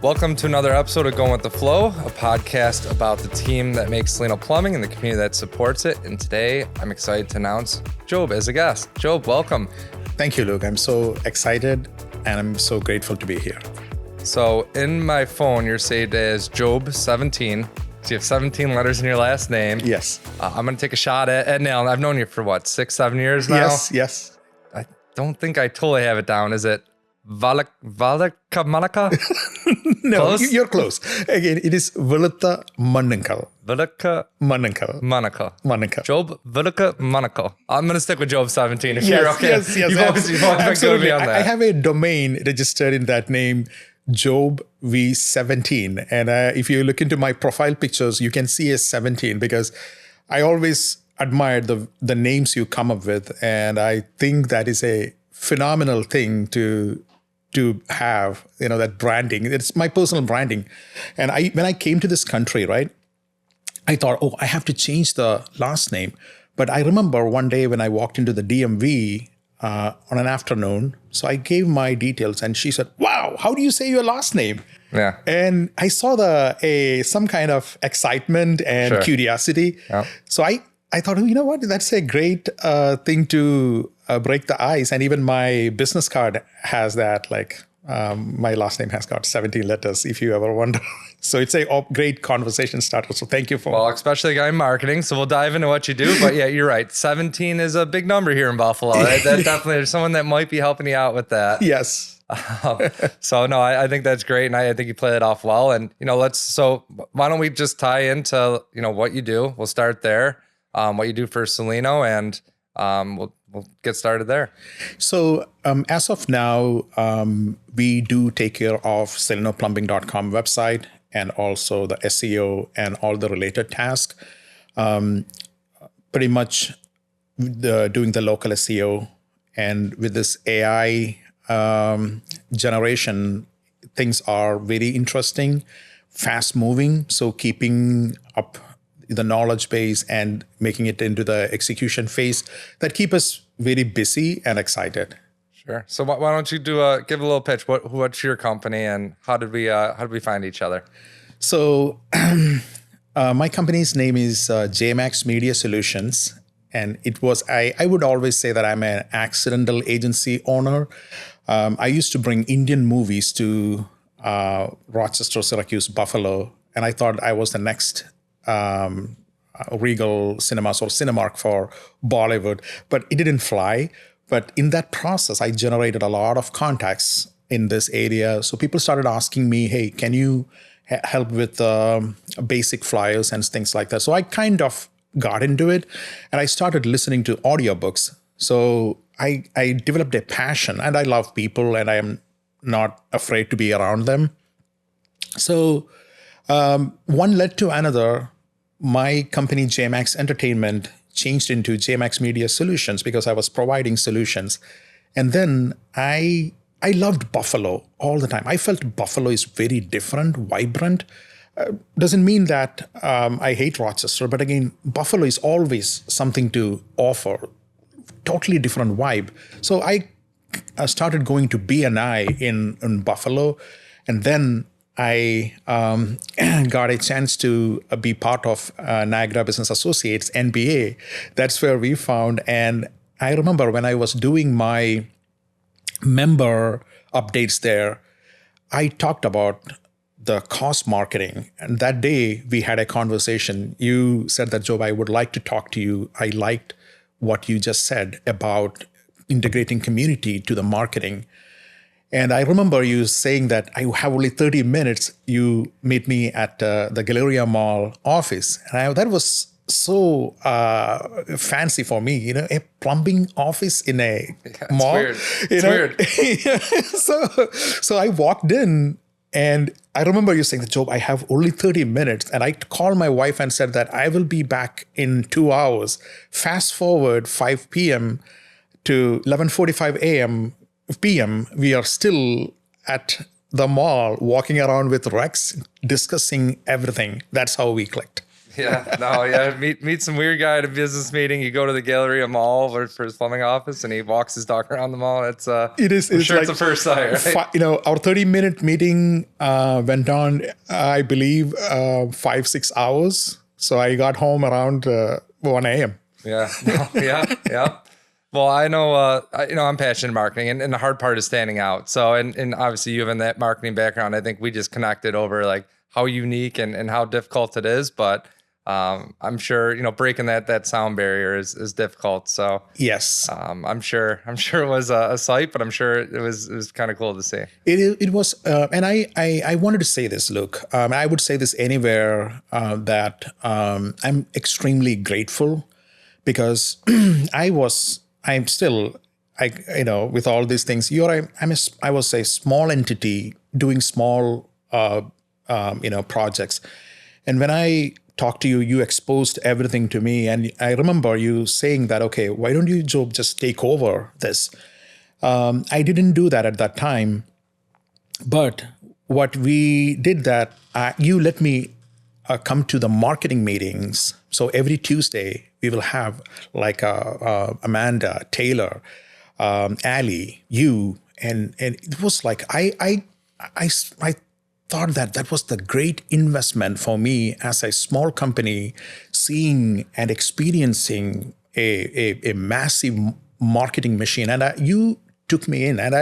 Welcome to another episode of Goin With The Flow, a podcast about the team that makes Cellino Plumbing and the community that supports it. And today, I'm excited to announce Job as a guest. Job, welcome. Thank you, Luke. I'm so excited and I'm so grateful to be here. So in my phone, you're saved as Job17. So you have 17 letters in your last name. Yes. I'm going to take a shot at nailing. I've known you for what, 6-7 years now? Yes. I don't think I totally have it down. Is it Valakamanaka? No, Close? You're close. Again, it is Vilata Mannankal. Valaka Mannankal. Manaka. Mannankal. Job Valaka Manaka. I'm going to stick with Job 17 if you're okay. Yes. You've always been good with me on that. I have a domain registered in that name, Job V17. And if you look into my profile pictures, you can see a 17 because I always admired the names you come up with. And I think that is a phenomenal thing to have, that branding. It's my personal branding. And when I came to this country, right, I thought, I have to change the last name. But I remember one day when I walked into the DMV on an afternoon, so I gave my details and she said, wow, how do you say your last name? Yeah. And I saw some kind of excitement and curiosity. Yeah. So I thought, you know what, that's a great thing to break the ice. And even my business card has that, my last name has got 17 letters, if you ever wonder. So it's a great conversation starter. So thank you for... Well, especially the guy in marketing. So we'll dive into what you do. But yeah, you're right. 17 is a big number here in Buffalo. That definitely, there's someone that might be helping you out with that. Yes. So no, I think that's great. And I think you play it off well. And, so why don't we just tie into, what you do? We'll start there. What you do for Cellino, and we'll get started there. So as of now, we do take care of CellinoPlumbing.com website and also the SEO and all the related tasks. Pretty much doing the local SEO, and with this AI generation, things are very interesting, fast moving. So keeping up the knowledge base and making it into the execution phase that keep us very busy and excited. Sure. So why don't you give a little pitch? What's your company and how did we find each other? So my company's name is JMax Media Solutions, and it was I would always say that I'm an accidental agency owner. I used to bring Indian movies to Rochester, Syracuse, Buffalo, and I thought I was the next Regal Cinemas or Cinemark for Bollywood, but it didn't fly. But in that process, I generated a lot of contacts in this area. So people started asking me, hey, can you help with basic flyers and things like that? So I kind of got into it and I started listening to audiobooks. So I developed a passion, and I love people and I am not afraid to be around them. So one led to another. My company, JMax Entertainment, changed into JMax Media Solutions because I was providing solutions. And then I loved Buffalo all the time. I felt Buffalo is very different, vibrant. Doesn't mean that I hate Rochester, but again, Buffalo is always something to offer. Totally different vibe. So I started going to BNI in Buffalo, and then I got a chance to be part of Niagara Business Associates, NBA. That's where we found. And I remember when I was doing my member updates there, I talked about the cost marketing. And that day we had a conversation. You said that, Job, I would like to talk to you. I liked what you just said about integrating community to the marketing. And I remember you saying that I have only 30 minutes. You meet me at the Galleria Mall office. And that was so fancy for me, a plumbing office in a mall. It's weird. So I walked in and I remember you saying that, Job, I have only 30 minutes. And I called my wife and said that I will be back in 2 hours. Fast forward 5 p.m. to 11:45 p.m., we are still at the mall walking around with Rex, discussing everything. That's how we clicked. Yeah, no, yeah. Meet some weird guy at a business meeting. You go to the Galleria Mall for his plumbing office, and he walks his dog around the mall. It's I'm It's sure it's like a first sight, right? our 30-minute meeting went on, I believe, 5-6 hours. So I got home around 1 a.m. Yeah, no, yeah. Well, I know, I'm passionate in marketing, and the hard part is standing out. So, and obviously you having that marketing background, I think we just connected over like how unique and how difficult it is. But I'm sure, breaking that sound barrier is difficult. So Yes. I'm sure it was a sight, but I'm sure it was kind of cool to see. It was, and I wanted to say this, Luke. I would say this anywhere that I'm extremely grateful because I'm still, with all these things, I was a small entity doing small, projects. And when I talked to you, you exposed everything to me. And I remember you saying that, okay, why don't you, Job, just take over this? I didn't do that at that time. But what we did that, you let me come to the marketing meetings. So every Tuesday, we will have like Amanda, Taylor, Ali, you, and it was like I thought that was the great investment for me as a small company, seeing and experiencing a massive marketing machine, and you took me in, and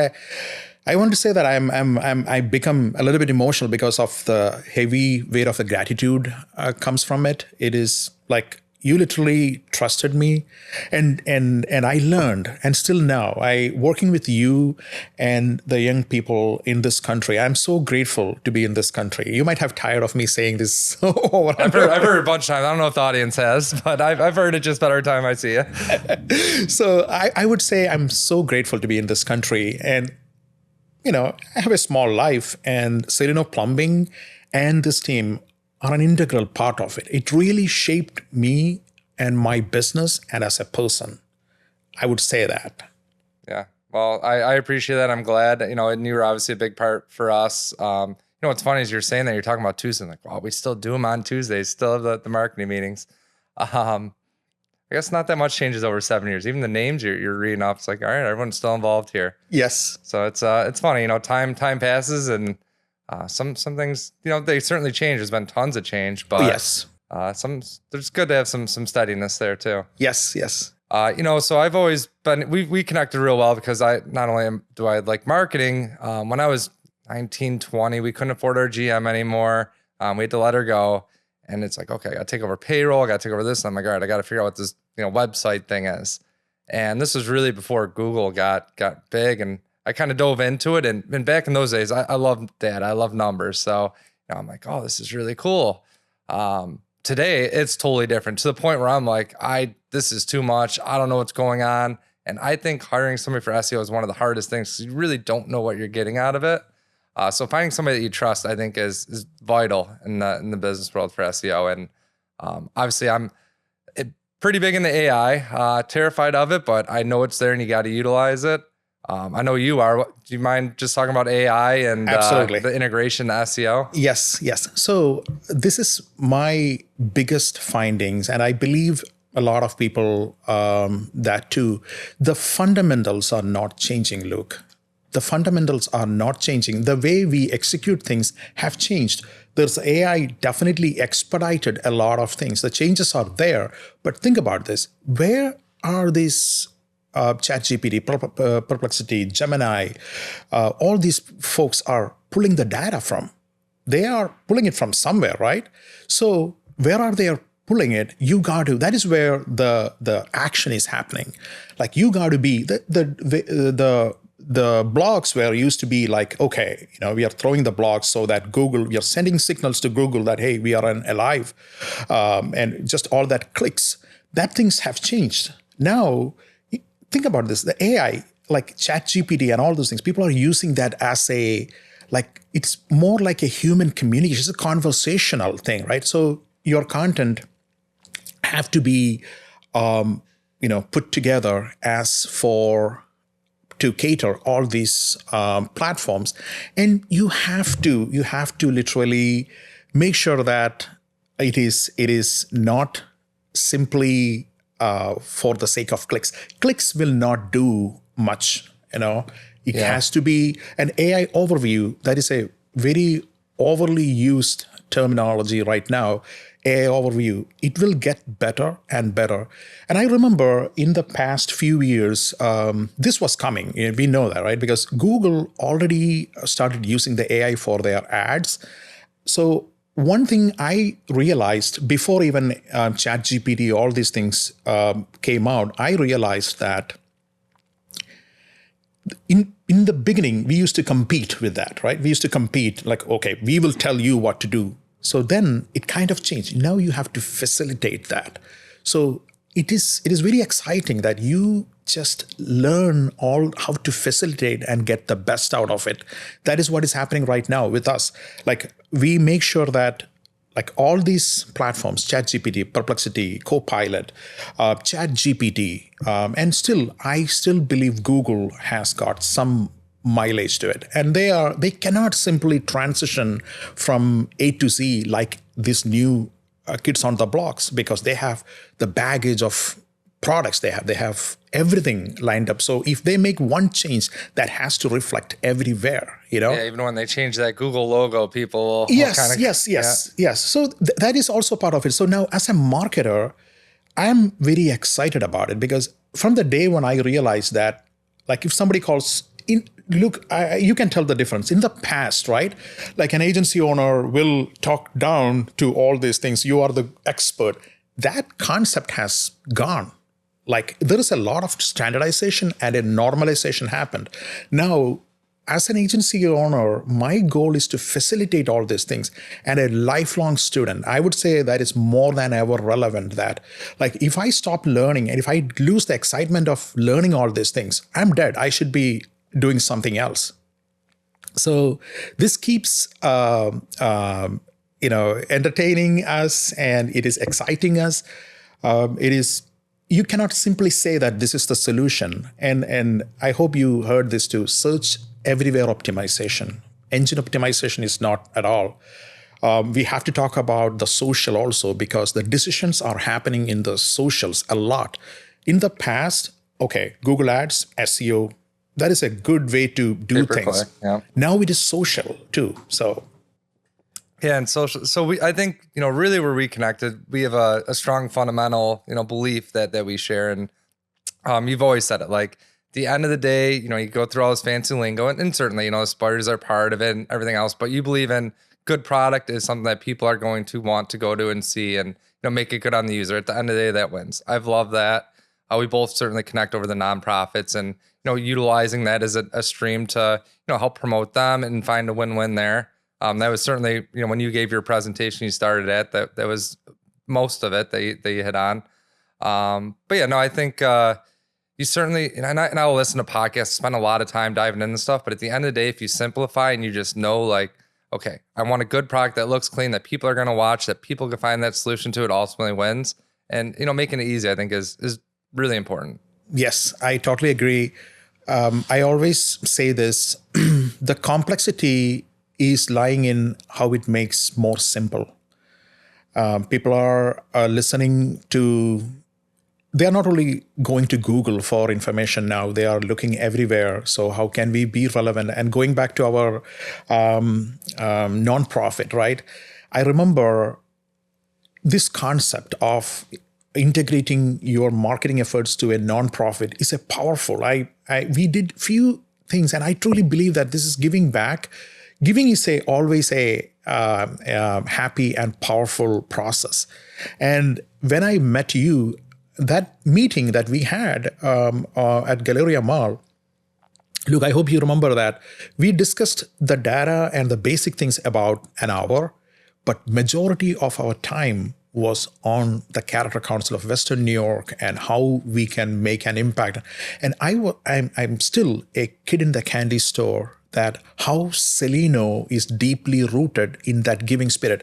I want to say that I become a little bit emotional because of the heavy weight of the gratitude comes from it. It is like you literally trusted me, and I learned, and still now working with you and the young people in this country. I'm so grateful to be in this country. You might have tired of me saying this. I've heard a bunch of times. I don't know if the audience has, but I've heard it just about every time I see you. So I would say I'm so grateful to be in this country, and I have a small life, and Cellino Plumbing and this team are an integral part of it. It really shaped me and my business and as a person. I would say that. Yeah. Well, I appreciate that. I'm glad, and you were obviously a big part for us. What's funny is you're saying that you're talking about Tuesday. I'm like, wow, we still do them on Tuesdays, still have the marketing meetings. I guess not that much changes over 7 years. Even the names you're reading off, it's like, all right, everyone's still involved here. Yes. So it's funny, time passes, and some things, they certainly change. There's been tons of change, but yes, there's good to have some steadiness there too. Yes. So I've always been, we connected real well because not only do I like marketing, when I was 19, 20, we couldn't afford our GM anymore. We had to let her go. And it's like, okay, I got to take over payroll. I got to take over this. And I'm like, all right, I got to figure out what this, website thing is. And this was really before Google got big. And I kind of dove into it. And back in those days, I love data. I love numbers. So I'm like, oh, this is really cool. Today, it's totally different to the point where I'm like, this is too much. I don't know what's going on. And I think hiring somebody for SEO is one of the hardest things because you really don't know what you're getting out of it. So finding somebody that you trust, I think, is vital in the business world for SEO. And obviously, I'm pretty big into AI, terrified of it, but I know it's there and you got to utilize it. I know you are. Do you mind just talking about AI and absolutely the integration to SEO? Yes. So this is my biggest findings, and I believe a lot of people that too. The fundamentals are not changing, Luke. The fundamentals are not changing. The way we execute things have changed. There's AI definitely expedited a lot of things. The changes are there. But think about this. Where are these ChatGPT, Perplexity, Gemini, all these folks are pulling the data from? They are pulling it from somewhere, right? So where are they pulling it? You got to, that is where the action is happening. Like you got to be, the blogs were used to be like, okay, we are throwing the blogs so that Google, we are sending signals to Google that, hey, we are alive. And just all that clicks. That things have changed. Now, think about this. The AI, like ChatGPT and all those things, people are using that as it's more like a human communication. It's a conversational thing, right? So your content have to be, put together to cater all these platforms, and you have to literally make sure that it is not simply for the sake of clicks. Clicks will not do much. It Yeah. has to be an AI overview. That is a very overly used terminology right now. AI overview. It will get better and better. And I remember in the past few years, this was coming. We know that, right? Because Google already started using the AI for their ads. So one thing I realized before even ChatGPT, all these things came out, I realized that in the beginning, we used to compete with that, right? We used to compete like, okay, we will tell you what to do. So then it kind of changed. Now you have to facilitate that. So it is very exciting that you just learn all how to facilitate and get the best out of it. That is what is happening right now with us. Like we make sure that like all these platforms, ChatGPT, Perplexity, Copilot, ChatGPT, and I still believe Google has got some mileage to it, and they cannot simply transition from A to Z like this new kids on the blocks, because they have the baggage of products they have everything lined up. So if they make one change, that has to reflect everywhere. Yeah, even when they change that Google logo, people will Yes, kind of yes. So that is also part of it. So now as a marketer, I'm very excited about it, because from the day when I realized that, like if somebody calls in, look, you can tell the difference. In the past, right? Like an agency owner will talk down to all these things. You are the expert. That concept has gone. Like there is a lot of standardization and a normalization happened. Now, as an agency owner, my goal is to facilitate all these things. And a lifelong student, I would say that is more than ever relevant, that like if I stop learning and if I lose the excitement of learning all these things, I'm dead. I should be doing something else. So this keeps entertaining us, and it is exciting us. You cannot simply say that this is the solution. And I hope you heard this too. Search everywhere optimization. Engine optimization is not at all. We have to talk about the social also, because the decisions are happening in the socials a lot. In the past, okay, Google Ads, SEO, that is a good way to do things. Yeah. Now it is social too. So yeah, and social. So I think, really we're reconnected. We have a strong fundamental, belief that we share. And you've always said it, like at the end of the day, you go through all this fancy lingo, and certainly, spiders are part of it and everything else, but you believe in good product is something that people are going to want to go to and see, and, make it good on the user. At the end of the day, that wins. I've loved that. We both certainly connect over the nonprofits, and, utilizing that as a stream to, help promote them and find a win-win there. That was certainly, when you gave your presentation, you started at that was most of it that you hit on. But yeah, no, I think you certainly, and I'll listen to podcasts, spend a lot of time diving into stuff. But at the end of the day, if you simplify and you just know, like, okay, I want a good product that looks clean, that people are going to watch, that people can find that solution to, it ultimately wins. And, making it easy, I think is really important. yes, I totally agree. I always say this, the complexity is lying in how it makes more simple. People are listening to, they are not only going to Google for information now, they are looking everywhere. So how can we be relevant? And going back to our nonprofit, right? I remember this concept of integrating your marketing efforts to a nonprofit is a powerful. We did few things, and I truly believe that this is giving back. Giving is always a happy and powerful process. And when I met you, that meeting that we had at Galleria Mall, look, I hope you remember that we discussed the data and the basic things about an hour, but majority of our time was on the Character Council of Western New York and how we can make an impact. And I'm still a kid in the candy store, that how Cellino is deeply rooted in that giving spirit.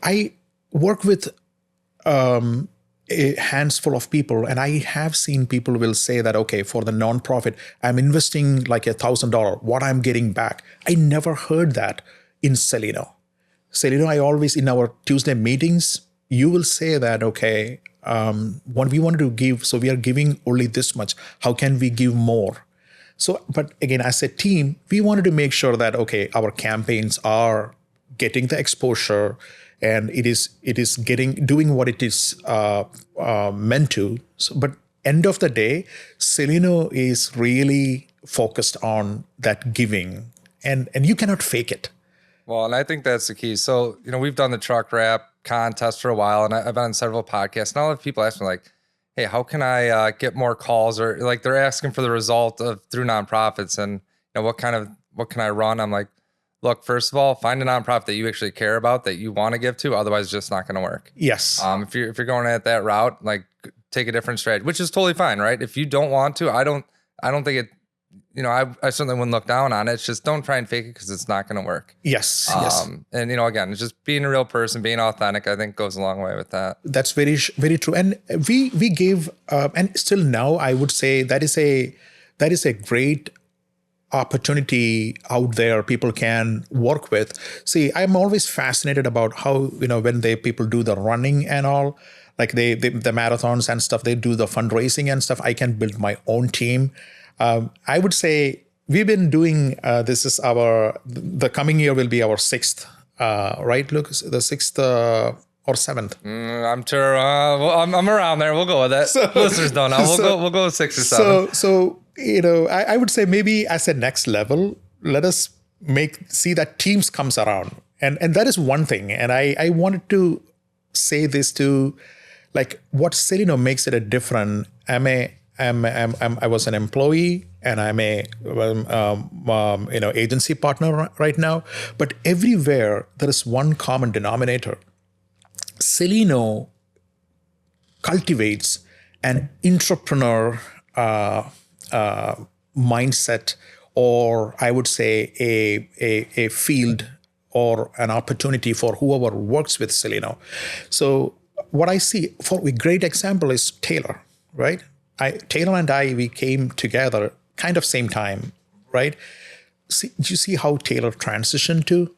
I work with a handful of people, and I have seen people will say that, okay, for the nonprofit, I'm investing like $1,000, what I'm getting back. I never heard that in Cellino. Cellino, I always, in our Tuesday meetings, you will say that, okay, what we wanted to give, so we are giving only this much. How can we give more? So, but again, as a team, we wanted to make sure that, okay, our campaigns are getting the exposure and it is doing what it is meant to. So, but end of the day, Cellino is really focused on that giving, and you cannot fake it. Well, and I think that's the key. So, we've done the truck wrap contest for a while, and I've been on several podcasts. And all the people ask me like, hey, how can I get more calls? Or like they're asking for the result through nonprofits, and what can I run? I'm like, look, first of all, find a nonprofit that you actually care about, that you want to give to. Otherwise, it's just not going to work. Yes. If you're going at that route, like take a different strategy, which is totally fine, right? If you don't want to, I don't think it. I certainly wouldn't look down on it. It's just don't try and fake it because it's not going to work. Yes. And again, it's just being a real person, being authentic, I think goes a long way with that. That's very, very true. And we gave, and still now I would say that is a great opportunity out there people can work with. See, I'm always fascinated about how, when people do the running and all, like the marathons and stuff, they do the fundraising and stuff. I can build my own team. I would say we've been doing, this is the coming year will be our 6th, right, Lucas? The 6th or 7th? I'm sure, I'm around there. We'll go with that. So, listeners don't know. We'll go with 6 or 7. So I would say maybe as a next level, let us see that teams comes around. And that is one thing. And I wanted to say this to, like, what Cellino makes it a different. I was an employee and I'm a agency partner right now, but everywhere there is one common denominator. Cellino cultivates an entrepreneur mindset, or I would say a field or an opportunity for whoever works with Cellino. So what I see for a great example is Taylor, right? Taylor and we came together kind of same time, right? Do you see how Taylor transitioned to?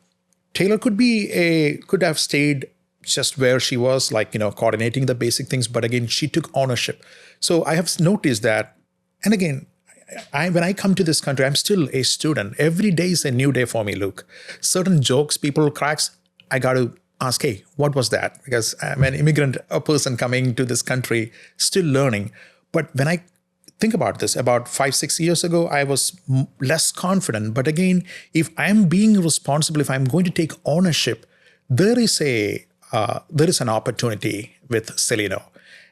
Taylor could have stayed just where she was, like, coordinating the basic things, but again, she took ownership. So I have noticed that, and again, when I come to this country, I'm still a student. Every day is a new day for me, Luke. Certain jokes people cracks, I got to ask, hey, what was that? Because I'm an immigrant, a person coming to this country, still learning. But when I think about this, about 5-6 years ago, I was less confident. But again, if I'm being responsible, if I'm going to take ownership, there is an opportunity with Cellino.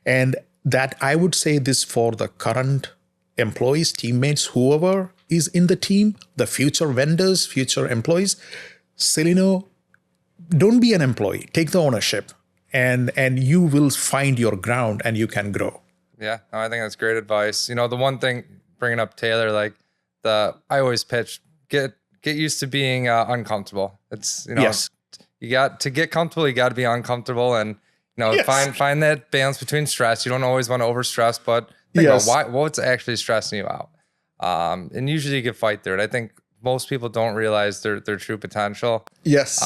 And that I would say this for the current employees, teammates, whoever is in the team, the future vendors, future employees. Cellino, don't be an employee. Take the ownership, and you will find your ground and you can grow. Yeah, no, I think that's great advice. The one thing, bringing up Taylor, like I always pitch, get used to being uncomfortable. It's, yes. You got to get comfortable. You got to be uncomfortable, and yes. find that balance between stress. You don't always want to over stress, but think about what's actually stressing you out. And usually you can fight through it. I think most people don't realize their true potential. Yes.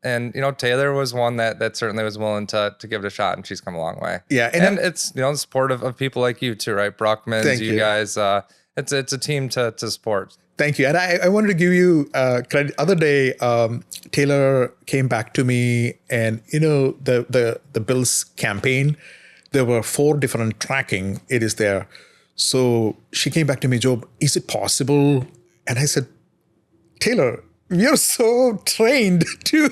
And Taylor was one that certainly was willing to give it a shot, and she's come a long way. Yeah, and it's the support of people like you too, right? Bruckman's, you guys. It's a team to support. Thank you. And I wanted to give you credit. Other day, Taylor came back to me, and the Bills campaign, there were 4 different tracking. It is there. So she came back to me, Job, is it possible? And I said, Taylor, we are so trained to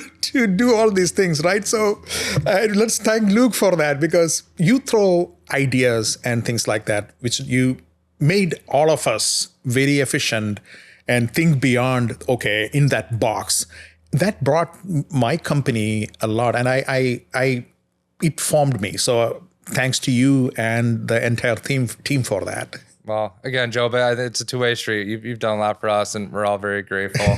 do all these things, right? So let's thank Luke for that, because you throw ideas and things like that, which you made all of us very efficient and think beyond, okay, in that box. That brought my company a lot, and it formed me. So thanks to you and the entire team for that. Well, again, Joe, it's a two-way street. You've done a lot for us, and we're all very grateful.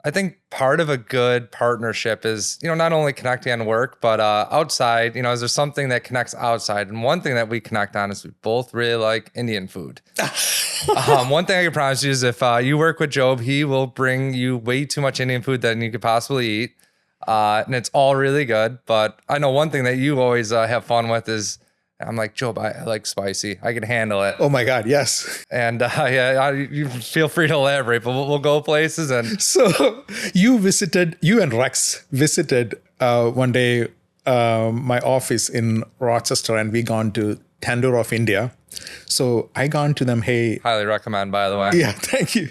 I think part of a good partnership is, not only connecting on work, but outside, is there something that connects outside? And one thing that we connect on is we both really like Indian food. One thing I can promise you is if you work with Job, he will bring you way too much Indian food than you could possibly eat. And it's all really good. But I know one thing that you always have fun with is, I'm like, Job, I like spicy. I can handle it. Oh my God, yes. And you feel free to elaborate, but we'll go places. And so you and Rex visited one day my office in Rochester, and we gone to Tandoor of India. So I gone to them, hey. Highly recommend, by the way. Yeah, thank you.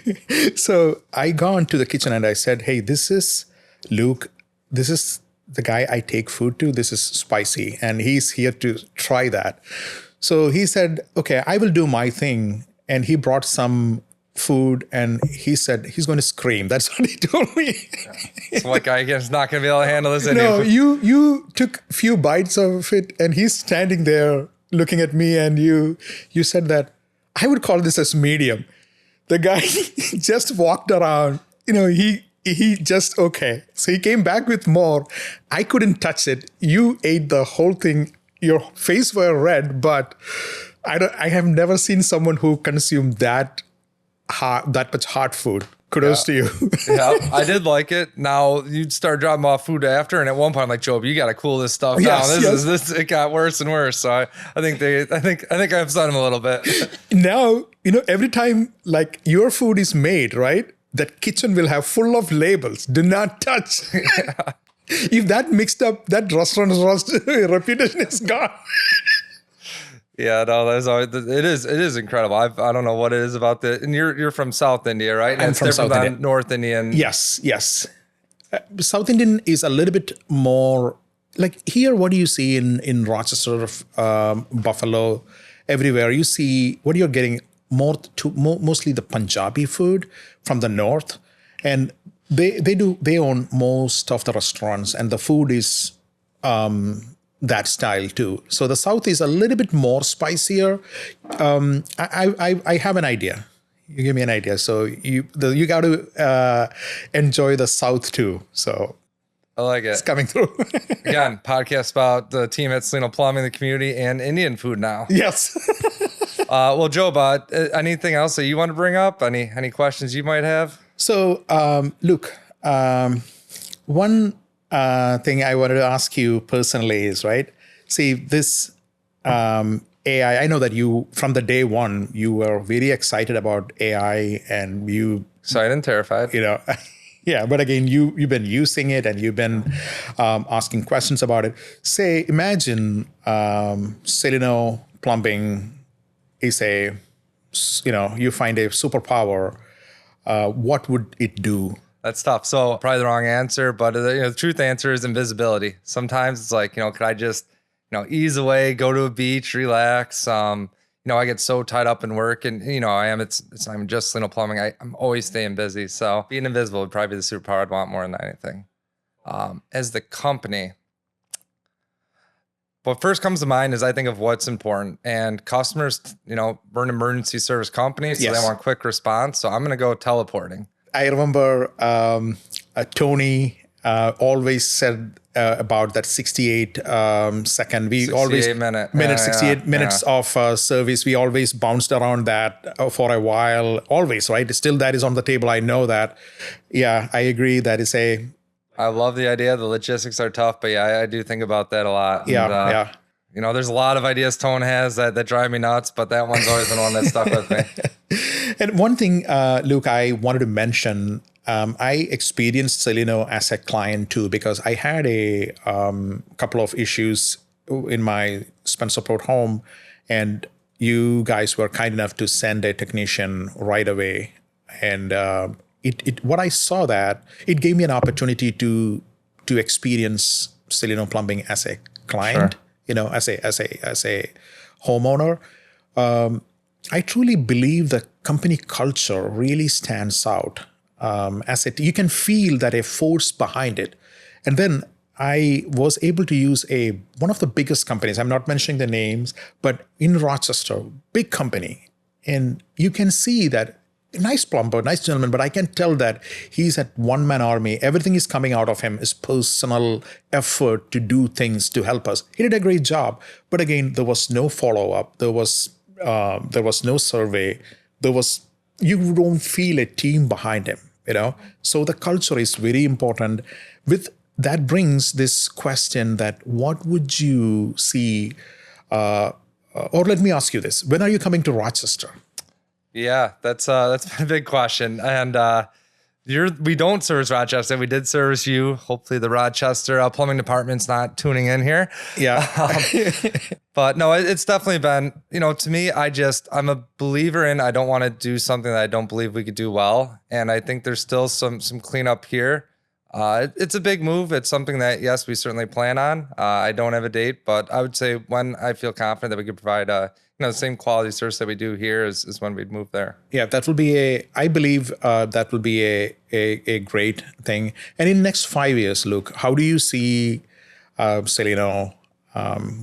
So I gone to the kitchen and I said, hey, this is Luke. This is the guy I take food to. This is spicy, and he's here to try that. So he said, okay, I will do my thing. And he brought some food and he said he's going to scream. That's what he told me. So like, I guess not going to be able to handle this anymore. No, you took a few bites of it and he's standing there looking at me, and you said that I would call this as medium. The guy just walked around, he just, okay. So he came back with more. I couldn't touch it. You ate the whole thing. Your face were red, but I have never seen someone who consumed that much hot food. Kudos to you. Yeah, I did like it. Now you'd start dropping off food after, and at one point I'm like, Job, you got to cool this stuff down. It got worse and worse. So I think I upset him a little bit. Now, every time like your food is made, right? That kitchen will have full of labels. Do not touch. Yeah. If that mixed up, that restaurant's reputation is gone. Yeah, no, it is incredible. I don't know what it is about and you're from South India, right? And I'm it's from different South than India. North Indian. Yes. South Indian is a little bit more like here. What do you see in Rochester, Buffalo, everywhere? You see what you're getting mostly the Punjabi food from the north, and they own most of the restaurants, and the food is that style too. So the South is a little bit more spicier. I have an idea. You give me an idea. So you got to enjoy the South too. So I like it. It's coming through. Again, podcast about the team at Cellino Plumbing, the community, and Indian food now. Yes. Well, Joe, anything else that you want to bring up? Any questions you might have? So, Luke, one thing I wanted to ask you personally is, right? See, this AI, I know that you, from the day one, you were very excited about AI and you... Excited and terrified. Yeah, but again, you've been using it and you've been asking questions about it. Say, imagine Cellino Plumbing is you find a superpower. What would it do? That's tough. So probably the wrong answer, but the truth answer is invisibility. Sometimes it's like, could I just, ease away, go to a beach, relax. I get so tied up in work and, it's not even just Cellino Plumbing. I'm always staying busy. So being invisible would probably be the superpower I'd want more than anything. As the company, what first comes to mind is I think of what's important, and customers, we're an emergency service company, so Yes. they want quick response. So I'm going to go teleporting. I remember Tony always said about that 68 second. We 68 always minute. 68 minutes of service. We always bounced around that for a while. Always, right? Still, that is on the table. I know that. Yeah, I agree. That is I love the idea. The logistics are tough, but yeah, I do think about that a lot. Yeah. There's a lot of ideas Tone has that drive me nuts, but that one's always been one that stuck with me. And one thing, Luke, I wanted to mention, I experienced Cellino as a client too, because I had a couple of issues in my Spencerport home, and you guys were kind enough to send a technician right away. And what I saw that it gave me an opportunity to experience Cellino Plumbing as a client. Sure. As a homeowner. I truly believe the company culture really stands out. You can feel that a force behind it. And then I was able to use one of the biggest companies. I'm not mentioning the names, but in Rochester, big company. And you can see that nice plumber, nice gentleman, but I can tell that he's at one-man army. Everything is coming out of him, his personal effort to do things to help us. He did a great job, but again, there was no follow-up. There was no survey. You don't feel a team behind him, So the culture is very important. With that brings this question that what would you see, or let me ask you this: when are you coming to Rochester? Yeah, that's been a big question. And we don't service Rochester. We did service you. Hopefully the Rochester plumbing department's not tuning in here. Yeah. But no, it's definitely been, to me, I'm a believer in, I don't want to do something that I don't believe we could do well. And I think there's still some cleanup here. It's a big move. It's something that, yes, we certainly plan on. I don't have a date, but I would say when I feel confident that we could provide the same quality service that we do here is when we'd move there. Yeah, that will be I believe that will be a great thing. And in next 5 years, Luke, how do you see Cellino?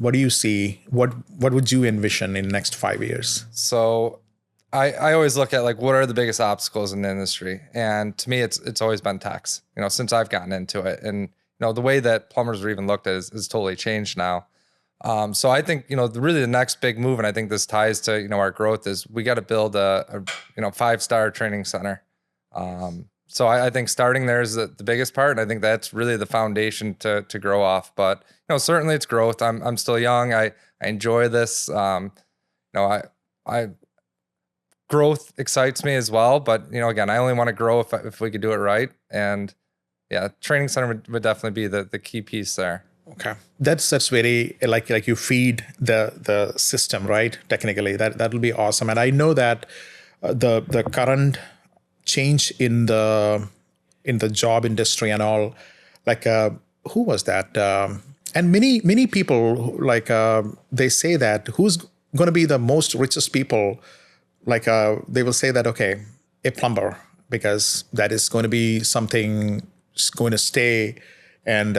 What do you see? What would you envision in next 5 years? So I always look at what are the biggest obstacles in the industry? And to me, it's always been tax, since I've gotten into it. And, the way that plumbers are even looked at is totally changed now. So I think, really the next big move, and I think this ties to, our growth, is we got to build a 5-star training center. So I think starting there is the biggest part. And I think that's really the foundation to grow off. But, certainly it's growth. I'm still young. I enjoy this. Growth excites me as well. But, again, I only want to grow if we could do it right. And yeah, training center would definitely be the key piece there. Okay, that's very like you feed the system, right? Technically, that will be awesome. And I know that the current change in the job industry and all, who was that? And many people they say that who's going to be the most richest people? They will say that, okay, a plumber, because that is going to be something going to stay and.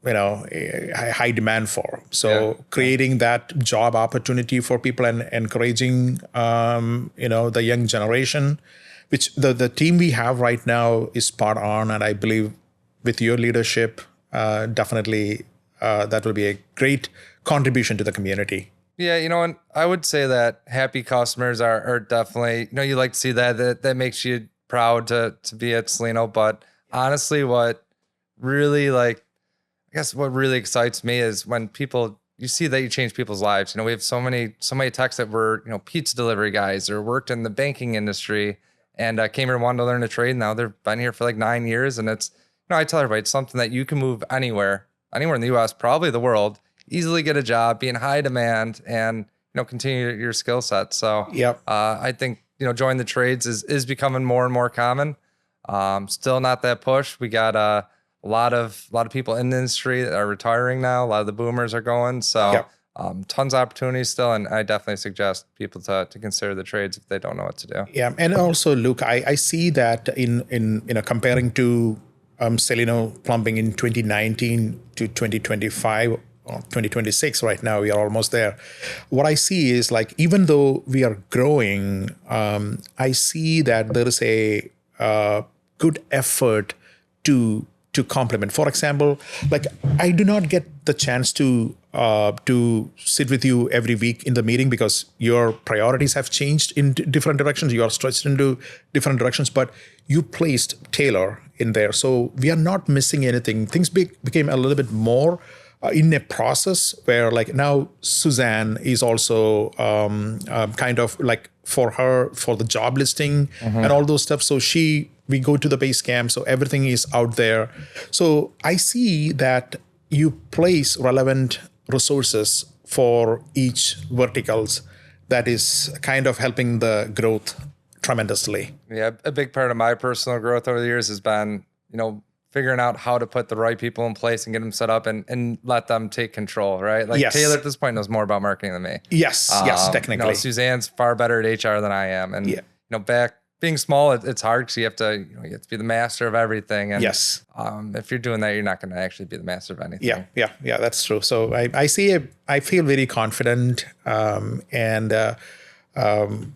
A high demand for. So creating that job opportunity for people and encouraging, the young generation, which the team we have right now is spot on. And I believe with your leadership, definitely that will be a great contribution to the community. Yeah, and I would say that happy customers are definitely, you like to see that makes you proud to be at Cellino. But honestly, what really what really excites me is when you see that you change people's lives. We have so many techs that were, pizza delivery guys or worked in the banking industry and came here and wanted to learn a trade. Now they've been here for 9 years. And it's, I tell everybody, it's something that you can move anywhere in the US, probably the world, easily get a job, be in high demand and, continue your skill set. So I think, join the trades is becoming more and more common. Still not that push. We got a lot of people in the industry that are retiring now. A lot of the boomers are going. So tons of opportunities still. And I definitely suggest people to consider the trades if they don't know what to do. Yeah. And also, Luke, I see that in comparing to Cellino Plumbing in 2019 to 2025 or 2026 right now, we are almost there. What I see is even though we are growing, I see that there is a good effort to complement. For example, I do not get the chance to sit with you every week in the meeting because your priorities have changed in different directions. You are stretched into different directions, but you placed Taylor in there. So we are not missing anything. Things became a little bit more in a process where now Suzanne is also kind of for the job listing and all those stuff. So we go to the base camp. So everything is out there. So I see that you place relevant resources for each verticals that is kind of helping the growth tremendously. Yeah. A big part of my personal growth over the years has been, figuring out how to put the right people in place and get them set up and let them take control, right? Taylor at this point knows more about marketing than me. Yes, technically. Suzanne's far better at HR than I am. And, back being small, it's hard because you have to be the master of everything. And if you're doing that, you're not going to actually be the master of anything. Yeah, that's true. So I feel very confident. And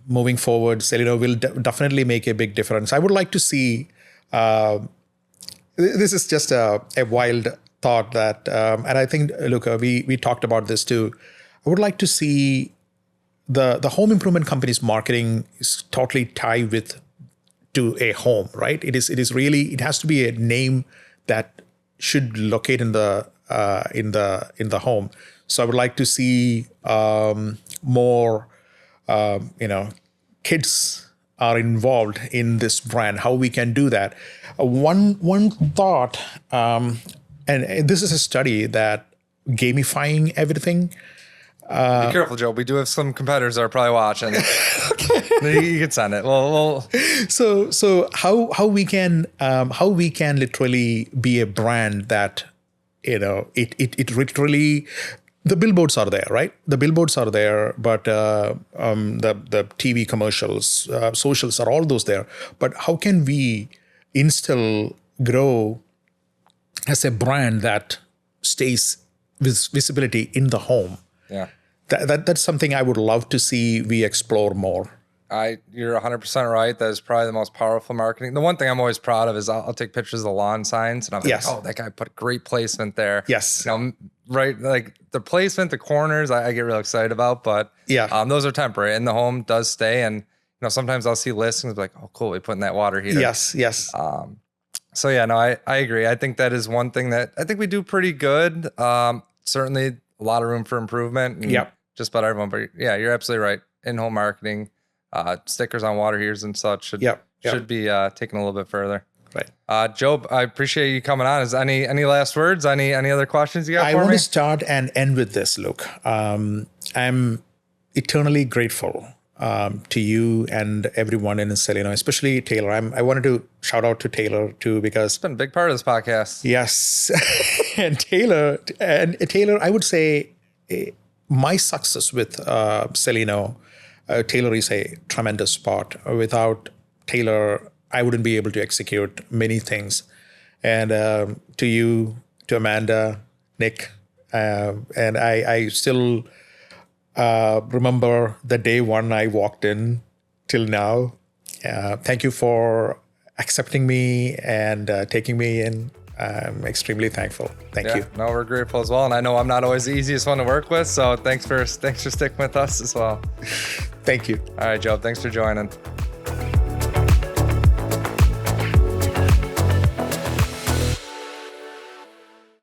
moving forward, Cellino will definitely make a big difference. I would like to see, this is just a wild thought that, and I think, Luca, we talked about this too. I would like to see the home improvement company's marketing is totally tied to a home, right? It has to be a name that should locate in the home. So I would like to see more, kids are involved in this brand. How we can do that? One thought, and this is a study that gamifying everything. Be careful, Joe. We do have some competitors that are probably watching. Okay. You can send it. Well. So how we can literally be a brand that, it literally, the billboards are there, right? The billboards are there, but the TV commercials, socials are all those there. But how can we grow as a brand that stays with visibility in the home? Yeah. That's something I would love to see we explore more. You're 100% right. That is probably the most powerful marketing. The one thing I'm always proud of is I'll take pictures of the lawn signs and I'm like, oh, that guy put great placement there. Yes. Right. Like the placement, the corners, I get real excited about, but those are temporary and the home does stay. And, sometimes I'll see listings like, oh, cool, we put in that water heater. Yes. So yeah, no, I agree. I think that is one thing that I think we do pretty good. Certainly a lot of room for improvement. And just about everyone, but yeah, you're absolutely right. In-home marketing, stickers on water heaters and such should be taken a little bit further. Right. Joe, I appreciate you coming on. Is any last words? Any other questions you got for me? I want to start and end with this, Luke. I'm eternally grateful to you and everyone in Cellino, especially Taylor. I wanted to shout out to Taylor too, because it's been a big part of this podcast. Yes. and Taylor, I would say my success with Cellino, Taylor is a tremendous part. Without Taylor, I wouldn't be able to execute many things. And to you, to Amanda, Nick, and I still remember the day one I walked in till now. Thank you for accepting me and taking me in. I'm extremely thankful. Thank you. No, we're grateful as well. And I know I'm not always the easiest one to work with. So thanks for sticking with us as well. Thank you. All right, Joe. Thanks for joining.